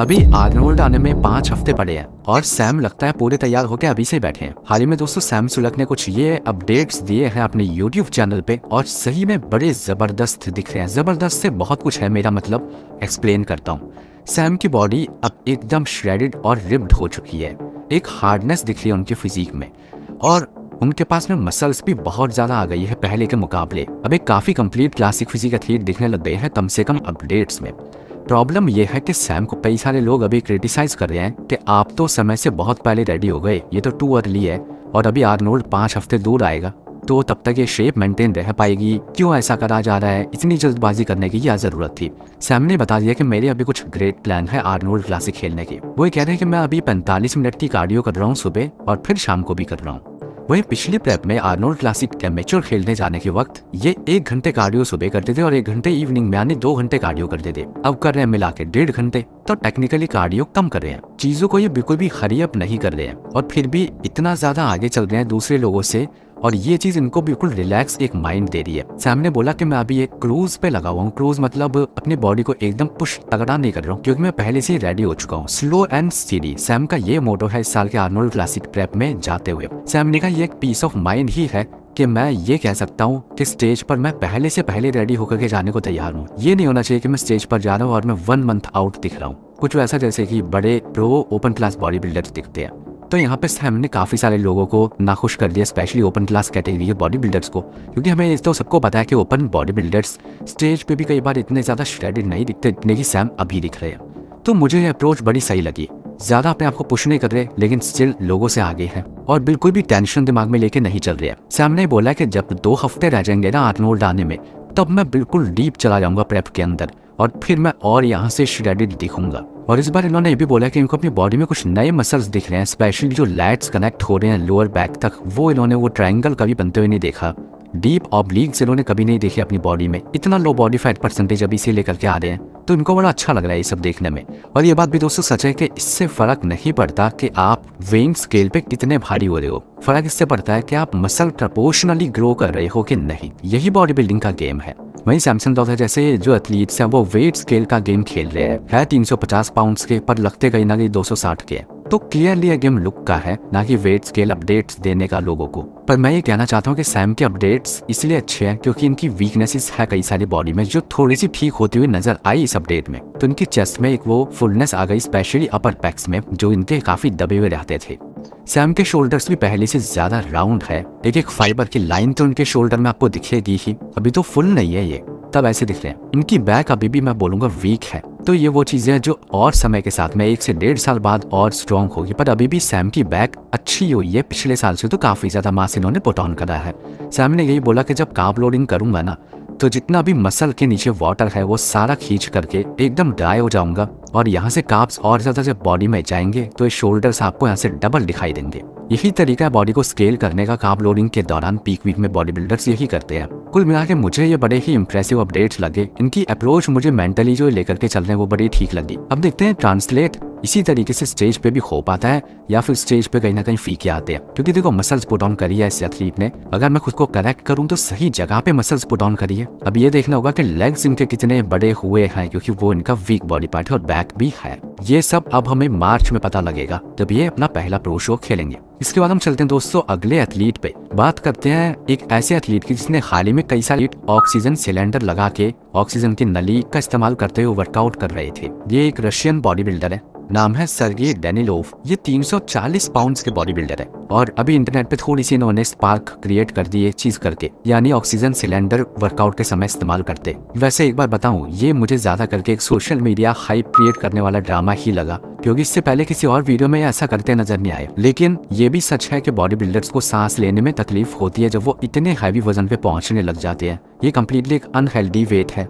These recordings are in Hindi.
अभी आर्नोल्ड आने में 5 हफ्ते पड़े हैं और सैम लगता है पूरे तैयार होकर अभी से बैठे हैं। हाल ही में दोस्तों सैम सुलक ने कुछ ये अपडेट्स दिए हैं अपने यूट्यूब चैनल पे और सही में बड़े जबरदस्त दिख रहे हैं। जबरदस्त से बहुत कुछ है, मेरा मतलब एक्सप्लेन करता हूँ। सैम की बॉडी अब एकदम श्रेडेड और रिप्ड हो चुकी है। एक हार्डनेस दिख रही है उनके फिजिक में और उनके पास में मसल्स भी बहुत ज्यादा आ गई है पहले के मुकाबले। अब एक काफी कंप्लीट क्लासिक फिजिक एथलीट दिखने लग गए हैं कम से कम अपडेट्स में। प्रॉब्लम यह है कि सैम को कई सारे लोग अभी क्रिटिसाइज कर रहे हैं कि आप तो समय से बहुत पहले रेडी हो गए, ये तो टू अर्ली है और अभी आर्नोल्ड 5 हफ्ते दूर आएगा तो तब तक ये शेप मेंटेन रह पाएगी, क्यों ऐसा करा जा रहा है, इतनी जल्दबाजी करने की क्या जरूरत थी। सैम ने बता दिया कि मेरे अभी कुछ ग्रेट प्लान है आर्नोल्ड क्लासिक खेलने के। वो ये कह रहे हैं कि मैं अभी 45 मिनट की कार्डियो कर रहा हूँ सुबह और फिर शाम को भी कर रहा हूँ। वही पिछली प्रेप में आर्नोल्ड क्लासिक एमेच्योर खेलने जाने के वक्त ये 1 घंटे कार्डियो सुबह करते थे और 1 घंटे इवनिंग में, यानी 2 घंटे कार्डियो करते थे। अब कर रहे हैं मिला के 1.5 घंटे, तो टेक्निकली कार्डियो कम कर रहे हैं। चीजों को ये बिल्कुल भी हरी अप नहीं कर रहे हैं और फिर भी इतना ज्यादा आगे चल रहे हैं दूसरे लोगों से और ये चीज इनको बिल्कुल रिलैक्स एक माइंड दे रही है। सैम ने बोला कि मैं अभी एक क्रूज पे लगा हुआ हूँ। क्रूज मतलब अपनी बॉडी को एकदम पुश तगड़ा नहीं कर रहा हूँ क्योंकि मैं पहले से ही रेडी हो चुका हूँ। स्लो एंड स्टेडी सैम का ये मोटो है इस साल के आर्नोल्ड क्लासिक प्रेप में जाते हुए। सैम ने कहा ये एक पीस ऑफ माइंड ही है कि मैं ये कह सकता हूँ कि स्टेज पर मैं पहले से पहले रेडी होकर के जाने को तैयार हूँ। ये नहीं होना चाहिए कि मैं स्टेज पर जा रहा हूँ और मैं 1 मंथ आउट दिख रहा हूँ, कुछ वैसा जैसे कि बड़े pro open class body builders दिखते हैं। तो यहाँ पे सैम ने काफी सारे लोगों को नाखुश कर दिया, स्पेशली ओपन क्लास कैटेगरी के बॉडी बिल्डर्स को, क्योंकि हमें तो सबको पता है कि ओपन बॉडी बिल्डर्स स्टेज पे भी कई बार इतने ज्यादा श्रेडेड नहीं दिखते जितने की सैम अभी दिख रहे हैं। तो मुझे ये अप्रोच बड़ी सही लगी। ज्यादा अपने आप को पुश नहीं कर रहे लेकिन स्टिल लोगों से आगे हैं और बिल्कुल भी टेंशन दिमाग में लेके नहीं चल रहे हैं। सैम ने बोला कि जब 2 हफ्ते रह जाएंगे ना आर्नोल्ड आने में, तब मैं बिल्कुल डीप चला जाऊंगा प्रेप के अंदर और फिर मैं और यहाँ से श्रेडेड दिखूंगा। और इस बार इन्होंने ये भी बोला कि इनको अपनी बॉडी में कुछ नए मसल्स दिख रहे हैं, स्पेशली जो लैट्स कनेक्ट हो रहे हैं लोअर बैक तक, वो इन्होंने वो ट्रायंगल कभी बनते हुए नहीं देखा। डीप ऑब्लिक्स इन्होंने कभी नहीं देखे अपनी बॉडी में। इतना लो बॉडी फैट परसेंटेज अभी से लेकर के आ रहे हैं तो इनको बड़ा अच्छा लग रहा है ये सब देखने में। और ये बात भी दोस्तों सच है कि इससे फर्क नहीं पड़ता कि आप वेइंग स्केल पे कितने भारी हो रहे हो, फर्क इससे पड़ता है कि आप मसल प्रपोर्शनली ग्रो कर रहे हो कि नहीं। यही बॉडी बिल्डिंग का गेम है। वहीं सैमसन डॉक्टर जैसे जो एथलीट्स हैं वो वेट स्केल का गेम खेल रहे हैं, है 350 पाउंड्स के पर लगते कहीं ना कहीं 260 के। तो क्लियरली ये गेम लुक का है, ना कि वेट स्केल अपडेट्स देने का लोगों को। पर मैं ये कहना चाहता हूँ कि सैम के अपडेट्स इसलिए अच्छे हैं क्योंकि इनकी वीकनेसेस है कई सारी बॉडी में जो थोड़ी सी ठीक होती हुई नजर आई इस अपडेट में। तो इनकी चेस्ट में एक वो फुलनेस आ गई, स्पेशली अपर पैक्स में जो इनके काफी दबे हुए रहते थे। सैम के शोल्डर्स भी पहले से ज्यादा राउंड है, एक फाइबर की लाइन तो उनके शोल्डर में आपको दिखेगी ही, अभी तो फुल नहीं है ये, तब ऐसे दिख रहे हैं। इनकी बैक अभी भी मैं बोलूंगा वीक है। तो ये वो चीजें हैं जो और समय के साथ में 1 से 1.5 साल बाद और स्ट्रॉन्ग होगी। पर अभी भी सैम की बैक अच्छी हुई है, पिछले साल से तो काफी ज्यादा मास इन्होंने पुट ऑन करा है। सैम ने यही बोला कि जब कार्ब लोडिंग करूंगा ना तो जितना भी मसल के नीचे वाटर है वो सारा खींच करके एकदम ड्राई हो जाऊंगा और यहाँ से कार्ब्स और ज्यादा जब बॉडी में जाएंगे तो ये शोल्डर्स आपको यहाँ से डबल दिखाई देंगे। यही तरीका है बॉडी को स्केल करने का कार्ब लोडिंग के दौरान। पीक वीक में बॉडी बिल्डर्स यही करते हैं। कुल मिला के मुझे ये बड़े ही इंप्रेसिव अपडेट्स लगे। इनकी अप्रोच मुझे मेंटली जो लेकर के चल रहे हैं वो बड़ी ठीक लगी। अब देखते हैं ट्रांसलेट इसी तरीके से स्टेज पे भी हो पाता है या फिर स्टेज पे कहीं ना कहीं फीके आते हैं। क्योंकि देखो मसल्स पुट ऑन करी है इस एथलीट ने, अगर मैं खुद को करेक्ट करूं तो सही जगह पे मसल्स पुट ऑन करी है। अब ये देखना होगा कि लेग्स इनके कितने बड़े हुए हैं क्योंकि वो इनका वीक बॉडी पार्ट है और बैक भी है। ये सब अब हमें मार्च में पता लगेगा जब ये अपना पहला प्रो शो खेलेंगे। इसके बाद हम चलते हैं दोस्तों अगले एथलीट पे। बात करते हैं एक ऐसे एथलीट की जिसने हाल ही में कई सारी ऑक्सीजन सिलेंडर लगा के ऑक्सीजन की नली का इस्तेमाल करते हुए वर्कआउट कर रहे थे। ये एक रशियन बॉडी बिल्डर है, नाम है सर्गेई डेनिलोव। ये 340 पाउंड्स के बॉडी बिल्डर है और अभी इंटरनेट पे थोड़ी सी इन्होंने स्पार्क क्रिएट कर दी है चीज करके, यानी ऑक्सीजन सिलेंडर वर्कआउट के समय इस्तेमाल करते। वैसे एक बार बताऊं, ये मुझे ज्यादा करके एक सोशल मीडिया हाइप क्रिएट करने वाला ड्रामा ही लगा क्योंकि इससे पहले किसी और वीडियो में ऐसा करते नजर नहीं आए। लेकिन ये भी सच है कि बॉडी बिल्डर्स को सांस लेने में तकलीफ होती है जब वो इतने हैवी वजन पे पहुंचने लग जाते हैं। ये कम्प्लीटली एक अनहेल्दी वेट है।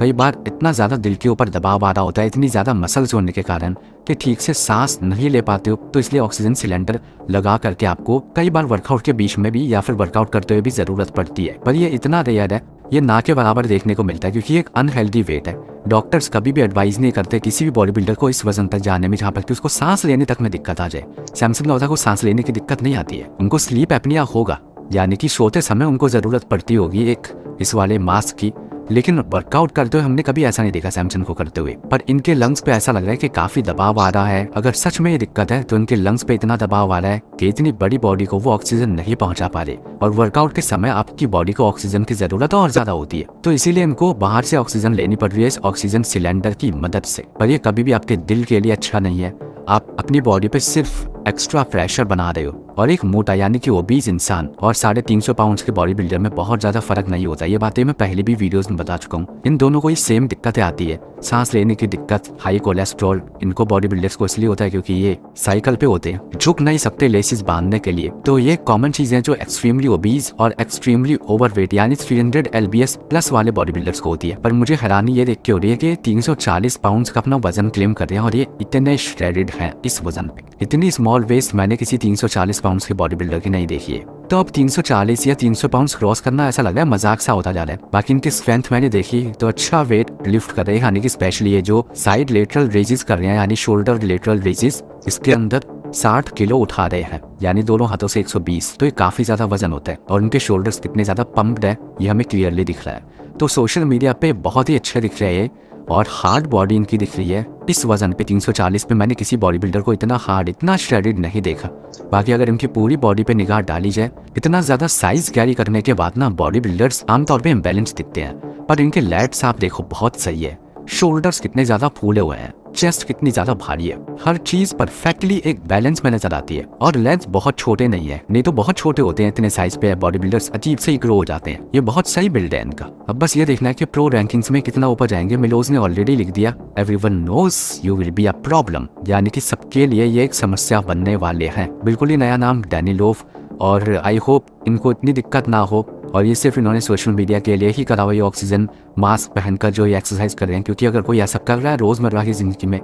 कई बार इतना ज्यादा दिल के ऊपर दबाव आ रहा होता है इतनी ज्यादा मसल्स होने के कारण कि ठीक से सांस नहीं ले पाते हो, तो इसलिए ऑक्सीजन सिलेंडर लगा करके आपको कई बार वर्कआउट के बीच में भी या फिर वर्कआउट करते हुए भी जरूरत पड़ती है। पर ये इतना रेयर है, ये ना के बराबर देखने को मिलता है क्योंकि एक अनहेल्दी वेट है। डॉक्टर्स कभी भी एडवाइस नहीं करते किसी भी बॉडी बिल्डर को इस वजन तक जाने में जहाँ पर कि उसको सांस लेने तक में दिक्कत आ जाए। सैमसन लौटा को सांस लेने की दिक्कत नहीं आती है, उनको स्लीप एपनिया होगा, यानी कि सोते समय उनको जरूरत पड़ती होगी एक इस वाले मास्क की लेकिन वर्कआउट करते हुए हमने कभी ऐसा नहीं देखा सैमसन को करते हुए। पर इनके लंग्स पे ऐसा लग रहा है कि काफी दबाव आ रहा है। अगर सच में ये दिक्कत है तो इनके लंग्स पे इतना दबाव आ रहा है कि इतनी बड़ी बॉडी को वो ऑक्सीजन नहीं पहुंचा पा रहे, और वर्कआउट के समय आपकी बॉडी को ऑक्सीजन की जरूरत और ज्यादा होती है, तो इसीलिए इनको बाहर से ऑक्सीजन लेनी पड़ रही है इस ऑक्सीजन सिलेंडर की मदद से। पर ये कभी भी आपके दिल के लिए अच्छा नहीं है। आप अपनी बॉडी पे सिर्फ एक्स्ट्रा प्रेशर बना रहे हो, और एक मोटा यानी कि ओबीज इंसान और 350 पाउंड के बॉडी बिल्डर में बहुत ज्यादा फर्क नहीं होता। ये बातें मैं पहले भी वीडियोस में बता चुका हूँ। इन दोनों को ही सेम दिक्कतें आती है, सांस लेने की दिक्कत, हाई कोलेस्ट्रॉल। इनको बॉडी बिल्डर्स को इसलिए होता है क्योंकि ये साइकिल पे होते हैं, झुक नहीं सकते लेसिस बांधने के लिए। तो ये कॉमन चीजें जो एक्सट्रीमली ओबीज और एक्सट्रीमली ओवरवेट यानी 300 LBS प्लस वाले बॉडी बिल्डर्स को होती है। पर मुझे हैरानी ये देख के हो रही है कि 340 पाउंड का अपना वजन क्लेम कर रहे हैं और ये इतने श्रेडेड हैं इस वजन पे। इतनी स्मॉल वेस्ट मैंने किसी 340 पाउंड के बॉडी बिल्डर की नहीं देखी है। तो अब 340 या 300 पाउंड क्रॉस करना ऐसा लग रहा है मजाक सा होता जा रहा है। बाकी इनकी स्ट्रेंथ मैंने देखी तो अच्छा वेट लिफ्ट कर रहे हैं, यानी कि स्पेशली ये जो साइड लेटरल रेजेस कर रहे हैं यानी शोल्डर लेटरल रेजेस, इसके अंदर 60 किलो उठा रहे हैं, यानी दोनों हाथों से 120। तो ये काफी ज्यादा वजन होता है, और इनके शोल्डर्स कितने ज्यादा पंप्ड है ये हमें क्लियरली दिख रहा है। तो सोशल मीडिया पे बहुत ही अच्छे दिख रहे हैं और हार्ड बॉडी इनकी दिख रही है। इस वजन पे 340 पे मैंने किसी बॉडी बिल्डर को इतना हार्ड, इतना श्रेडेड नहीं देखा। बाकी अगर इनकी पूरी बॉडी पे निगाह डाली जाए, इतना ज्यादा साइज कैरी करने के बाद ना बॉडी बिल्डर्स आमतौर पे इम्बैलेंस दिखते हैं, पर इनके लैट्स आप देखो बहुत सही है। शोल्डर्स कितने ज्यादा फूले हुए हैं, चेस्ट कितनी ज्यादा भारी है, हर चीज परफेक्टली एक बैलेंस में नजर आती है। और लेग्स बहुत छोटे नहीं है, नहीं तो बहुत छोटे होते हैं इतने साइज पे बॉडी बिल्डर्स अजीब से ही ग्रो हो जाते हैं। ये बहुत सही बिल्ड है इनका। अब बस ये देखना है कि प्रो रैंकिंग्स में कितना ऊपर जाएंगे। मिलोज ने ऑलरेडी लिख दिया, everyone knows you will be a problem, यानी कि सबके लिए ये एक समस्या बनने वाले हैं। बिल्कुल ही नया नाम डैनिलोव, और आई होप इनको इतनी दिक्कत ना हो। और ये सिर्फ इन्होंने सोशल मीडिया के लिए ही करा हुआ ये ऑक्सीजन मास्क पहनकर जो ये एक्सरसाइज कर रहे हैं, क्योंकि अगर कोई ऐसा कर रहा है रोजमर्रा की जिंदगी में,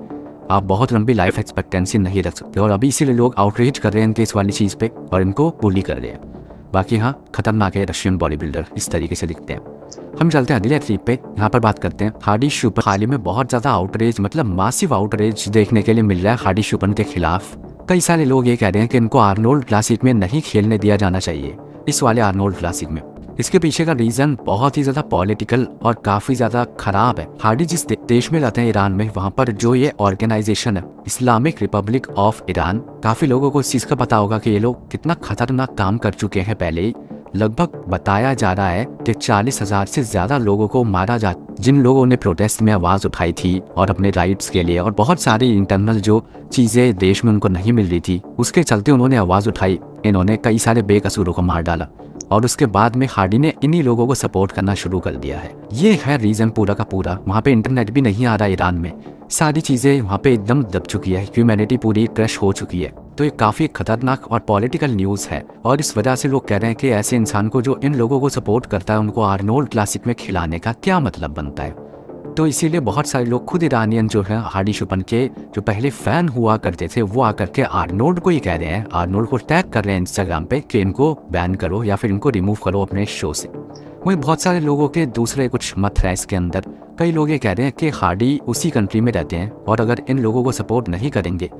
आप बहुत लंबी लाइफ एक्सपेक्टेंसी नहीं रख सकते। और अभी इसीलिए लोग आउटरीच कर रहे हैं इनके इस वाली चीज़ पे और इनको बुली कर रहे हैं। बाकी हाँ, खतरनाक है रशियन बॉडी बिल्डर, इस तरीके से दिखते हैं। हम चलते हैं अगले एथलीट पे, यहाँ पर बात करते हैं हार्डी शुपन। हाल ही में बहुत ज़्यादा आउटरीच, मतलब मासिव आउटरीच देखने के लिए मिल रहा है हार्डी शुपन के खिलाफ। कई सारे लोग ये कह रहे हैं कि इनको आर्नोल्ड क्लासिक में नहीं खेलने दिया जाना चाहिए, इस वाले आर्नोल्ड क्लासिक में। इसके पीछे का रीजन बहुत ही ज्यादा पॉलिटिकल और काफी ज्यादा खराब है। हार्डी जिस देश में रहते हैं ईरान में, वहाँ पर जो ये ऑर्गेनाइजेशन है इस्लामिक रिपब्लिक ऑफ ईरान, काफी लोगों को इस चीज का पता होगा कि ये लोग कितना खतरनाक काम कर चुके हैं पहले ही। लगभग बताया जा रहा है कि 40,000 से ज्यादा लोगों को मारा जा, जिन लोगों ने प्रोटेस्ट में आवाज उठाई थी और अपने राइट्स के लिए, और बहुत सारी इंटरनल जो चीजें देश में उनको नहीं मिल रही थी उसके चलते उन्होंने आवाज उठाई। इन्होंने कई सारे बेकसूरों को मार डाला और उसके बाद में हार्डी ने इन्हीं लोगों को सपोर्ट करना शुरू कर दिया है। ये है रीजन पूरा का पूरा। वहाँ पे इंटरनेट भी नहीं आ रहा ईरान में, सारी चीजें वहाँ पे एकदम दब चुकी है, ह्यूमैनिटी पूरी क्रश हो चुकी है। तो ये काफी खतरनाक और पॉलिटिकल न्यूज है, और इस वजह से लोग कह रहे हैं कि ऐसे इंसान को जो इन लोगों को सपोर्ट करता है उनको आर्नोल्ड क्लासिक में खिलाने का क्या मतलब बनता है। तो इसीलिए बहुत सारे लोग, खुद ईरानियन जो है हार्डी शुपन के जो पहले फैन हुआ करते थे, वो आकर के आर्नोल्ड को ही कह रहे हैं, आर्नोल्ड को टैग कर रहे हैं इंस्टाग्राम पे कि इनको बैन करो या फिर इनको रिमूव करो अपने शो से। वही बहुत सारे लोगों के दूसरे कुछ मत है इसके अंदर। कई लोग ये कह रहे हैं कि हार्डी उसी कंट्री में रहते हैं और अगर इन लोगों को सपोर्ट नहीं करेंगे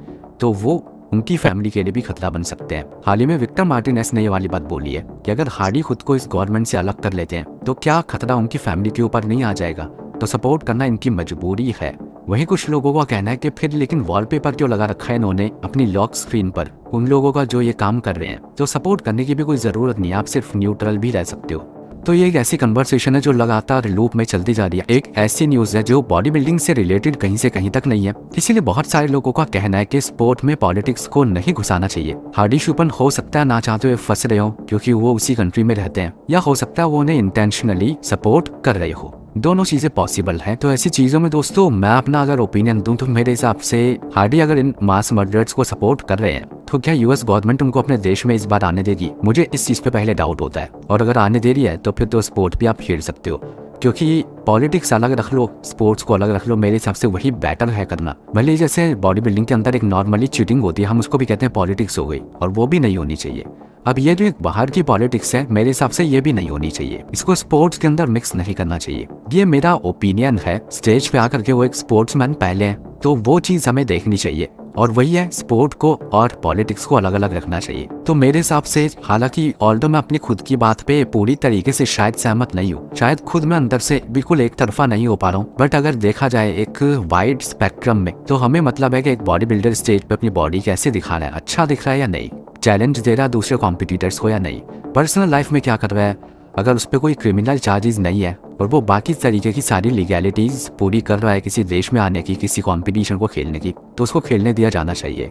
तो वो उनकी फैमिली के लिए भी खतरा बन सकते हैं। हाल ही में विक्टर मार्टिनेस ने ये वाली बात बोली है कि अगर हार्डी खुद को इस गवर्नमेंट से अलग कर लेते हैं तो क्या खतरा उनकी फैमिली के ऊपर नहीं आ जाएगा, तो सपोर्ट करना इनकी मजबूरी है। वहीं कुछ लोगों का कहना है कि फिर लेकिन वॉलपेपर क्यों लगा रखा है इन्होंने अपनी लॉक स्क्रीन पर उन लोगों का जो ये काम कर रहे हैं, तो सपोर्ट करने की भी कोई जरूरत नहीं है, आप सिर्फ न्यूट्रल भी रह सकते हो। तो ये एक ऐसी कन्वर्सेशन है जो लगातार लूप में चलती जा रही है, एक ऐसी न्यूज है जो बॉडी बिल्डिंग से रिलेटेड कहीं से कहीं तक नहीं है। इसीलिए बहुत सारे लोगों का कहना है कि स्पोर्ट में पॉलिटिक्स को नहीं घुसाना चाहिए। हार्डी शुपन हो सकता है ना चाहते हुए फंस रहे हो क्योंकि वो उसी कंट्री में रहते हैं, या हो सकता है वो उन्हें इंटेंशनली सपोर्ट कर रहे हो, दोनों चीजें पॉसिबल हैं। तो ऐसी चीजों में दोस्तों मैं अपना अगर ओपिनियन दूं तो मेरे हिसाब से हार्डी अगर इन मास मर्डर्स को सपोर्ट कर रहे हैं तो क्या यूएस गवर्नमेंट उनको अपने देश में इस बार आने देगी? मुझे इस चीज पे पहले डाउट होता है, और अगर आने दे रही है तो फिर तो स्पोर्ट भी आप खेल सकते हो, क्योंकि पॉलिटिक्स अलग रख लो, स्पोर्ट्स को अलग रख लो, मेरे हिसाब से वही बेटर है करना। भले जैसे बॉडी बिल्डिंग के अंदर एक नॉर्मली चीटिंग होती है, हम उसको भी कहते हैं पॉलिटिक्स हो गई, और वो भी नहीं होनी चाहिए। अब ये जो एक बाहर की पॉलिटिक्स है, मेरे हिसाब से ये भी नहीं होनी चाहिए, इसको स्पोर्ट्स के अंदर मिक्स नहीं करना चाहिए। ये मेरा ओपिनियन है। स्टेज पे आकर के वो एक स्पोर्ट्समैन पहले हैं तो वो चीज हमें देखनी चाहिए, और वही है, स्पोर्ट को और पॉलिटिक्स को अलग अलग रखना चाहिए। तो मेरे हिसाब से, हालांकि ऑल्दो मैं अपनी खुद की बात पे पूरी तरीके से शायद सहमत नहीं हूँ, शायद खुद मैं अंदर से बिल्कुल एक तरफा नहीं हो पा रहा हूँ, बट अगर देखा जाए एक वाइड स्पेक्ट्रम में, तो हमें मतलब है कि एक बॉडी बिल्डर स्टेज पे अपनी बॉडी कैसे दिखा रहा है, अच्छा दिख रहा है या नहीं, चैलेंज दे रहा है दूसरे कॉम्पिटिटर्स को या नहीं, पर्सनल लाइफ में क्या कर रहा है, अगर उस पर कोई क्रिमिनल चार्जेस नहीं है और वो बाकी तरीके की सारी लीगैलिटीज पूरी कर रहा है किसी देश में आने की, किसी कंपटीशन को खेलने की, तो उसको खेलने दिया जाना चाहिए।